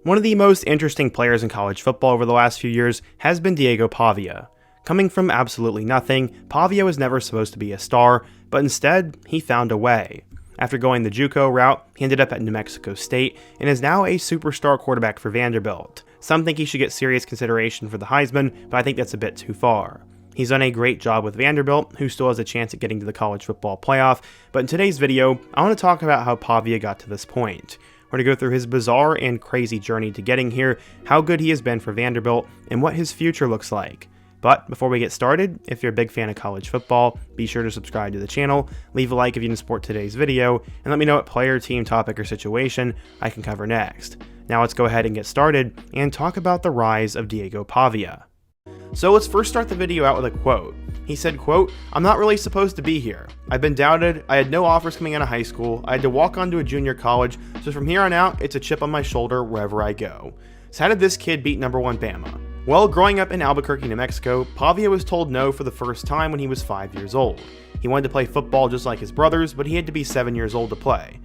One of the most interesting players in college football over the last few years has been Diego Pavia. Coming from absolutely nothing, Pavia was never supposed to be a star, but instead, he found a way. After going the JUCO route, he ended up at New Mexico State and is now a superstar quarterback for Vanderbilt. Some think he should get serious consideration for the Heisman, but I think that's a bit too far. He's done a great job with Vanderbilt, who still has a chance at getting to the college football playoff, but in today's video, I want to talk about how Pavia got to this point. We're going to go through his bizarre and crazy journey to getting here, how good he has been for Vanderbilt, and what his future looks like. But before we get started, if you're a big fan of college football, be sure to subscribe to the channel, leave a like if you can support today's video, and let me know what player, team, topic, or situation I can cover next. Now let's go ahead and get started and talk about the rise of Diego Pavia. So let's first start the video out with a quote. He said, quote, "I'm not really supposed to be here. I've been doubted, I had no offers coming out of high school, I had to walk on to a junior college, so from here on out, it's a chip on my shoulder wherever I go." So how did this kid beat number 1 Bama? Well, growing up in Albuquerque, New Mexico, Pavia was told no for the first time when he was 5 years old. He wanted to play football just like his brothers, but he had to be 7 years old to play.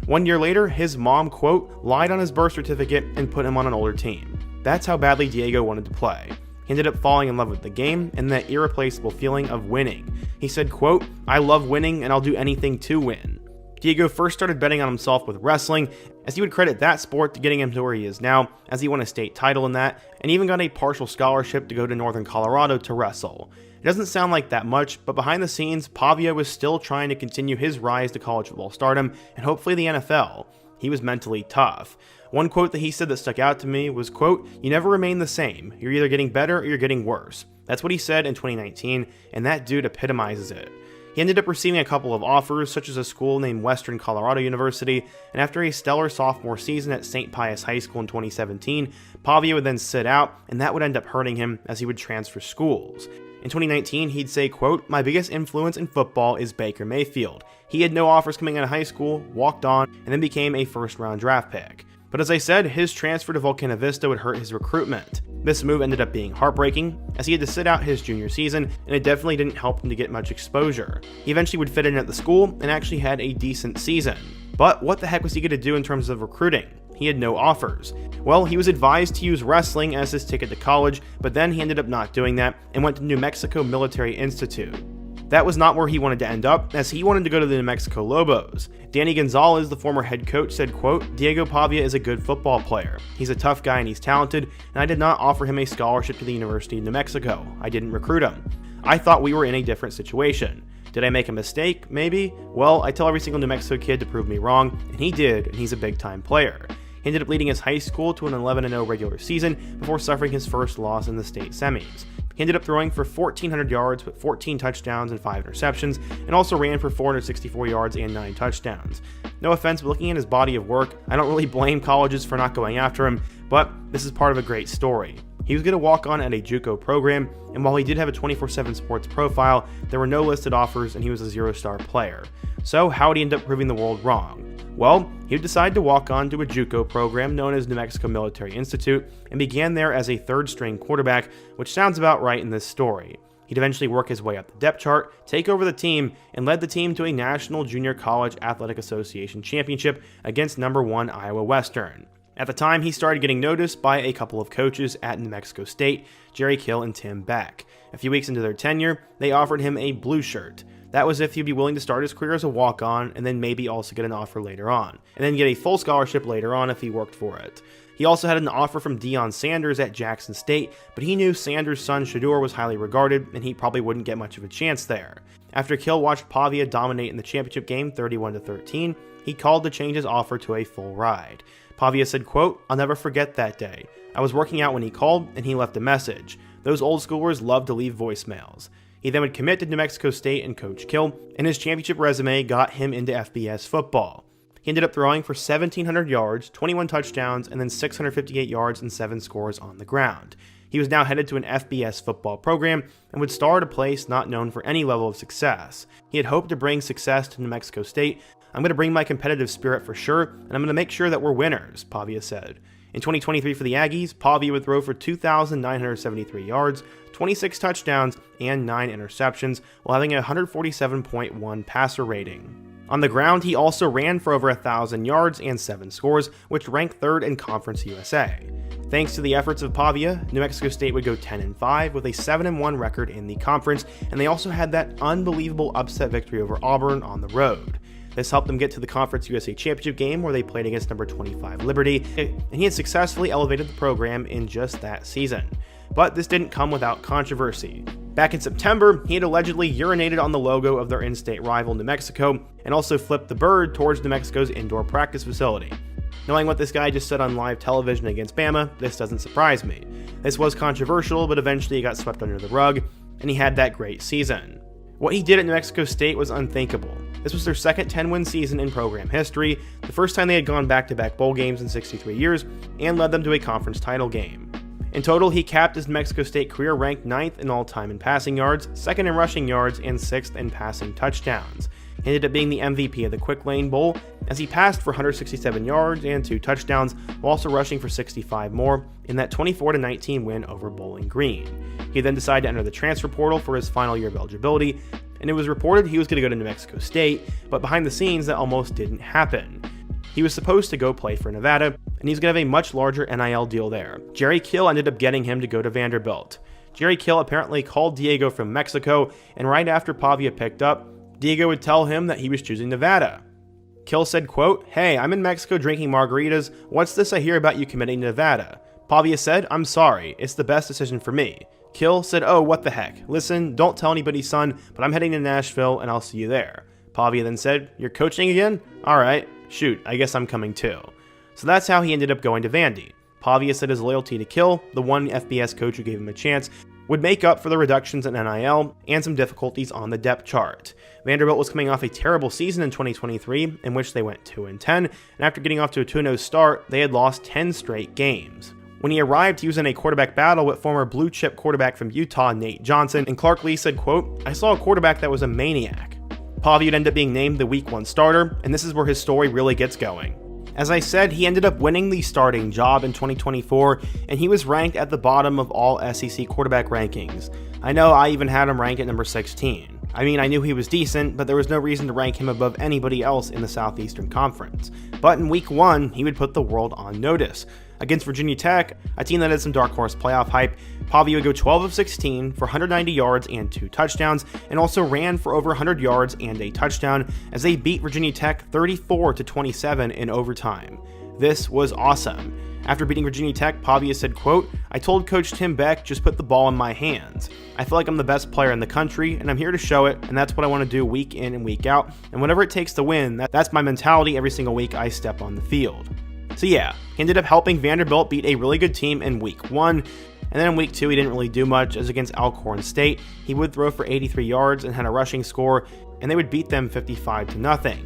1 year later, his mom, quote, lied on his birth certificate and put him on an older team. That's how badly Diego wanted to play. He ended up falling in love with the game and that irreplaceable feeling of winning. He said, quote, "I love winning and I'll do anything to win." Diego first started betting on himself with wrestling, as he would credit that sport to getting him to where he is now, as he won a state title in that, and even got a partial scholarship to go to Northern Colorado to wrestle. It doesn't sound like that much, but behind the scenes, Pavia was still trying to continue his rise to college football stardom, and hopefully the NFL. He was mentally tough. One quote that he said that stuck out to me was, quote, "You never remain the same. You're either getting better or you're getting worse." That's what he said in 2019, and that dude epitomizes it. He ended up receiving a couple of offers, such as a school named Western Colorado University, and after a stellar sophomore season at St. Pius High School in 2017, Pavia would then sit out, and that would end up hurting him as he would transfer schools. In 2019, he'd say, quote, "My biggest influence in football is Baker Mayfield. He had no offers coming out of high school, walked on, and then became a first-round draft pick." But as I said, his transfer to Volcano Vista would hurt his recruitment. This move ended up being heartbreaking, as he had to sit out his junior season, and it definitely didn't help him to get much exposure. He eventually would fit in at the school, and actually had a decent season. But what the heck was he going to do in terms of recruiting? He had no offers. Well, he was advised to use wrestling as his ticket to college, but then he ended up not doing that, and went to New Mexico Military Institute. That was not where he wanted to end up, as he wanted to go to the New Mexico Lobos. Danny Gonzalez, the former head coach, said, quote, "Diego Pavia is a good football player. He's a tough guy and he's talented, and I did not offer him a scholarship to the University of New Mexico. I didn't recruit him. I thought we were in a different situation. Did I make a mistake? Maybe. Well, I tell every single New Mexico kid to prove me wrong, and he did, and he's a big-time player." He ended up leading his high school to an 11-0 regular season before suffering his first loss in the state semis. He ended up throwing for 1,400 yards with 14 touchdowns and 5 interceptions, and also ran for 464 yards and 9 touchdowns. No offense, but looking at his body of work, I don't really blame colleges for not going after him, but this is part of a great story. He was going to walk on at a JUCO program, and while he did have a 24/7 sports profile, there were no listed offers and he was a 0-star player. So how would he end up proving the world wrong? Well, he would decide to walk on to a JUCO program known as New Mexico Military Institute, and began there as a 3rd-string quarterback, which sounds about right in this story. He'd eventually work his way up the depth chart, take over the team, and led the team to a National Junior College Athletic Association championship against number 1 Iowa Western. At the time, he started getting noticed by a couple of coaches at New Mexico State, Jerry Kill and Tim Beck. A few weeks into their tenure, they offered him a blue shirt. That was if he'd be willing to start his career as a walk-on, and then maybe also get an offer later on, and then get a full scholarship later on if he worked for it. He also had an offer from Deion Sanders at Jackson State, but he knew Sanders' son Shedeur was highly regarded, and he probably wouldn't get much of a chance there. After Kill watched Pavia dominate in the championship game 31-13, he called to change his offer to a full ride. Pavia said, quote, "I'll never forget that day. I was working out when he called, and he left a message. Those old schoolers love to leave voicemails." He then would commit to New Mexico State and Coach Kill, and his championship resume got him into FBS football. He ended up throwing for 1,700 yards, 21 touchdowns, and then 658 yards and 7 scores on the ground. He was now headed to an FBS football program and would star at a place not known for any level of success. He had hoped to bring success to New Mexico State. "I'm going to bring my competitive spirit for sure, and I'm going to make sure that we're winners," Pavia said. In 2023 for the Aggies, Pavia would throw for 2,973 yards, 26 touchdowns, and 9 interceptions, while having a 147.1 passer rating. On the ground, he also ran for over 1,000 yards and 7 scores, which ranked 3rd in Conference USA. Thanks to the efforts of Pavia, New Mexico State would go 10-5 with a 7-1 record in the conference, and they also had that unbelievable upset victory over Auburn on the road. This helped them get to the Conference USA Championship game where they played against number 25 Liberty, and he had successfully elevated the program in just that season. But this didn't come without controversy. Back in September, he had allegedly urinated on the logo of their in-state rival New Mexico, and also flipped the bird towards New Mexico's indoor practice facility. Knowing what this guy just said on live television against Bama, this doesn't surprise me. This was controversial, but eventually it got swept under the rug, and he had that great season. What he did at New Mexico State was unthinkable. This was their second 10-win season in program history, the first time they had gone back-to-back bowl games in 63 years, and led them to a conference title game. In total, he capped his New Mexico State career ranked 9th in all-time in passing yards, 2nd in rushing yards, and 6th in passing touchdowns. He ended up being the MVP of the Quick Lane Bowl, as he passed for 167 yards and 2 touchdowns, while also rushing for 65 more in that 24-19 win over Bowling Green. He then decided to enter the transfer portal for his final year of eligibility, and it was reported he was going to go to New Mexico State, but behind the scenes that almost didn't happen. He was supposed to go play for Nevada, and he's going to have a much larger NIL deal there. Jerry Kill ended up getting him to go to Vanderbilt. Jerry Kill apparently called Diego from Mexico, and right after Pavia picked up, Diego would tell him that he was choosing Nevada. Kill said, quote, "Hey, I'm in Mexico drinking margaritas. What's this I hear about you committing to Nevada?" Pavia said, "I'm sorry. It's the best decision for me." Kill said, "Oh, what the heck. Listen, don't tell anybody, son, but I'm heading to Nashville and I'll see you there." Pavia then said, "You're coaching again? Alright, shoot, I guess I'm coming too." So that's how he ended up going to Vandy. Pavia said his loyalty to Kill, the one FBS coach who gave him a chance, would make up for the reductions in NIL and some difficulties on the depth chart. Vanderbilt was coming off a terrible season in 2023, in which they went 2-10, and after getting off to a 2-0 start, they had lost 10 straight games. When he arrived, he was in a quarterback battle with former blue-chip quarterback from Utah, Nate Johnson, and Clark Lee said, quote, "I saw a quarterback that was a maniac." Pavia would end up being named the Week 1 starter, and this is where his story really gets going. As I said, he ended up winning the starting job in 2024, and he was ranked at the bottom of all SEC quarterback rankings. I know I even had him ranked at number 16. I mean, I knew he was decent, but there was no reason to rank him above anybody else in the Southeastern Conference. But in Week 1, he would put the world on notice. Against Virginia Tech, a team that had some dark horse playoff hype, Pavia would go 12 of 16 for 190 yards and 2 touchdowns, and also ran for over 100 yards and a touchdown as they beat Virginia Tech 34-27 in overtime. This was awesome. After beating Virginia Tech, Pavia said, quote, "I told Coach Tim Beck, just put the ball in my hands. I feel like I'm the best player in the country, and I'm here to show it, and that's what I want to do week in and week out, and whatever it takes to win, that's my mentality every single week I step on the field." So yeah, he ended up helping Vanderbilt beat a really good team in Week 1, and then in Week 2 he didn't really do much, as against Alcorn State, he would throw for 83 yards and had a rushing score, and they would beat them 55-0.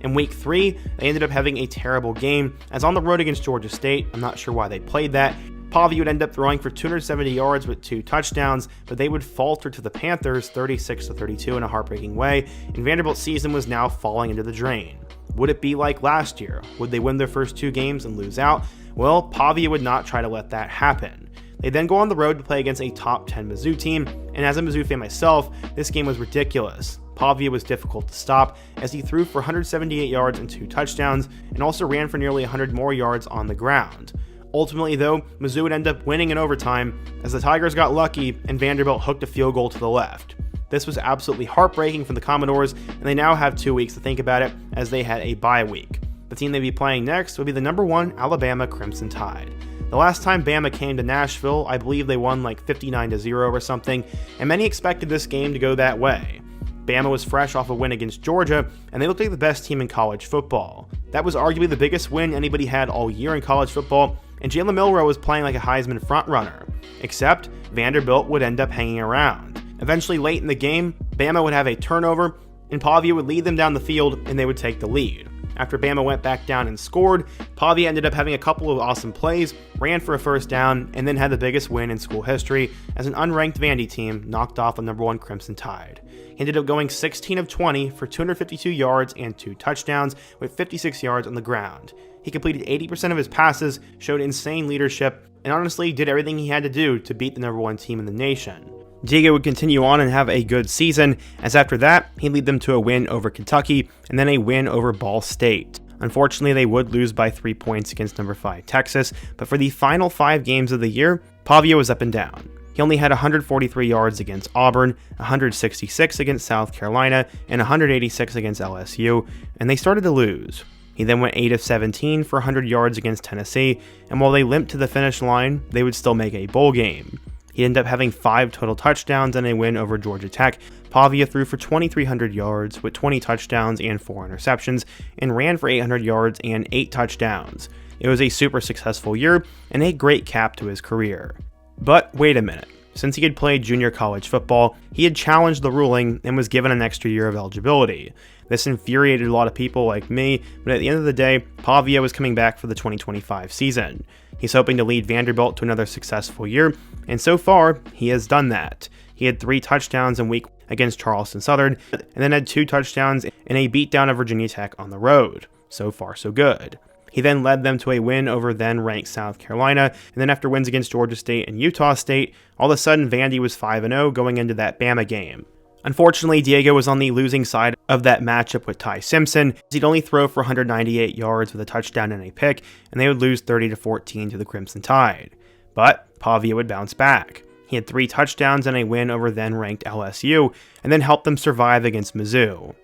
In Week 3, they ended up having a terrible game, as on the road against Georgia State, I'm not sure why they played that, Pavia would end up throwing for 270 yards with 2 touchdowns, but they would falter to the Panthers 36-32 in a heartbreaking way, and Vanderbilt's season was now falling into the drain. Would it be like last year? Would they win their first 2 games and lose out? Well, Pavia would not try to let that happen. They then go on the road to play against a top 10 Mizzou team, and as a Mizzou fan myself, this game was ridiculous. Pavia was difficult to stop, as he threw for 178 yards and 2 touchdowns, and also ran for nearly 100 more yards on the ground. Ultimately though, Mizzou would end up winning in overtime, as the Tigers got lucky and Vanderbilt hooked a field goal to the left. This was absolutely heartbreaking for the Commodores, and they now have 2 weeks to think about it, as they had a bye week. The team they'd be playing next would be the number 1 Alabama Crimson Tide. The last time Bama came to Nashville, I believe they won like 59-0 or something, and many expected this game to go that way. Bama was fresh off a win against Georgia, and they looked like the best team in college football. That was arguably the biggest win anybody had all year in college football, and Jalen Milroe was playing like a Heisman frontrunner. Except, Vanderbilt would end up hanging around. Eventually, late in the game, Bama would have a turnover, and Pavia would lead them down the field, and they would take the lead. After Bama went back down and scored, Pavia ended up having a couple of awesome plays, ran for a first down, and then had the biggest win in school history as an unranked Vandy team knocked off the number 1 Crimson Tide. He ended up going 16 of 20 for 252 yards and 2 touchdowns with 56 yards on the ground. He completed 80% of his passes, showed insane leadership, and honestly did everything he had to do to beat the number 1 team in the nation. Diego would continue on and have a good season, as after that, he'd lead them to a win over Kentucky and then a win over Ball State. Unfortunately, they would lose by 3 points against number 5 Texas, but for the final 5 games of the year, Pavia was up and down. He only had 143 yards against Auburn, 166 against South Carolina, and 186 against LSU, and they started to lose. He then went 8 of 17 for 100 yards against Tennessee, and while they limped to the finish line, they would still make a bowl game. He ended up having 5 total touchdowns and a win over Georgia Tech. Pavia threw for 2,300 yards with 20 touchdowns and 4 interceptions, and ran for 800 yards and 8 touchdowns. It was a super successful year and a great cap to his career. But wait a minute. Since he had played junior college football, he had challenged the ruling and was given an extra year of eligibility. This infuriated a lot of people like me, but at the end of the day, Pavia was coming back for the 2025 season. He's hoping to lead Vanderbilt to another successful year, and so far, he has done that. He had 3 touchdowns in week against Charleston Southern, and then had 2 touchdowns in a beatdown of Virginia Tech on the road. So far, so good. He then led them to a win over then-ranked South Carolina, and then after wins against Georgia State and Utah State, all of a sudden Vandy was 5-0 going into that Bama game. Unfortunately, Diego was on the losing side of that matchup with Ty Simpson. He'd only throw for 198 yards with a touchdown and a pick, and they would lose 30-14 to the Crimson Tide. But Pavia would bounce back. He had 3 touchdowns and a win over then-ranked LSU, and then helped them survive against Mizzou.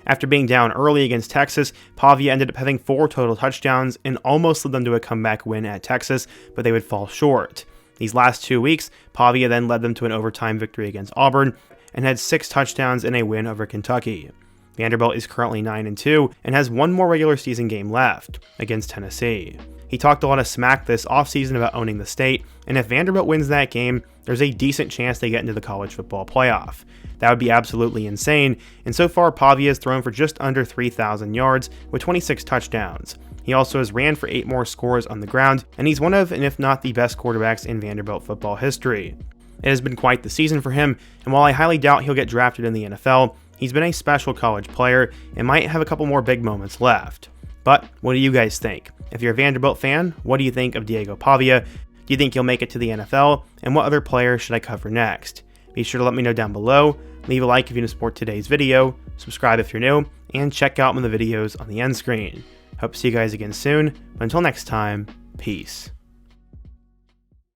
After being down early against Texas, Pavia ended up having 4 total touchdowns and almost led them to a comeback win at Texas, but they would fall short. These last 2 weeks, Pavia then led them to an overtime victory against Auburn and had 6 touchdowns and a win over Kentucky. Vanderbilt is currently 9-2 and has 1 more regular season game left against Tennessee. He talked a lot of smack this offseason about owning the state, and if Vanderbilt wins that game, there's a decent chance they get into the college football playoff. That would be absolutely insane, and so far Pavia has thrown for just under 3,000 yards with 26 touchdowns. He also has ran for 8 more scores on the ground, and he's one of, and if not the best quarterbacks in Vanderbilt football history. It has been quite the season for him, and while I highly doubt he'll get drafted in the NFL, he's been a special college player and might have a couple more big moments left. But what do you guys think? If you're a Vanderbilt fan, what do you think of Diego Pavia? Do you think he'll make it to the NFL? And what other players should I cover next? Be sure to let me know down below, leave a like if you want to support today's video, subscribe if you're new, and check out one of the videos on the end screen. Hope to see you guys again soon, but until next time, peace.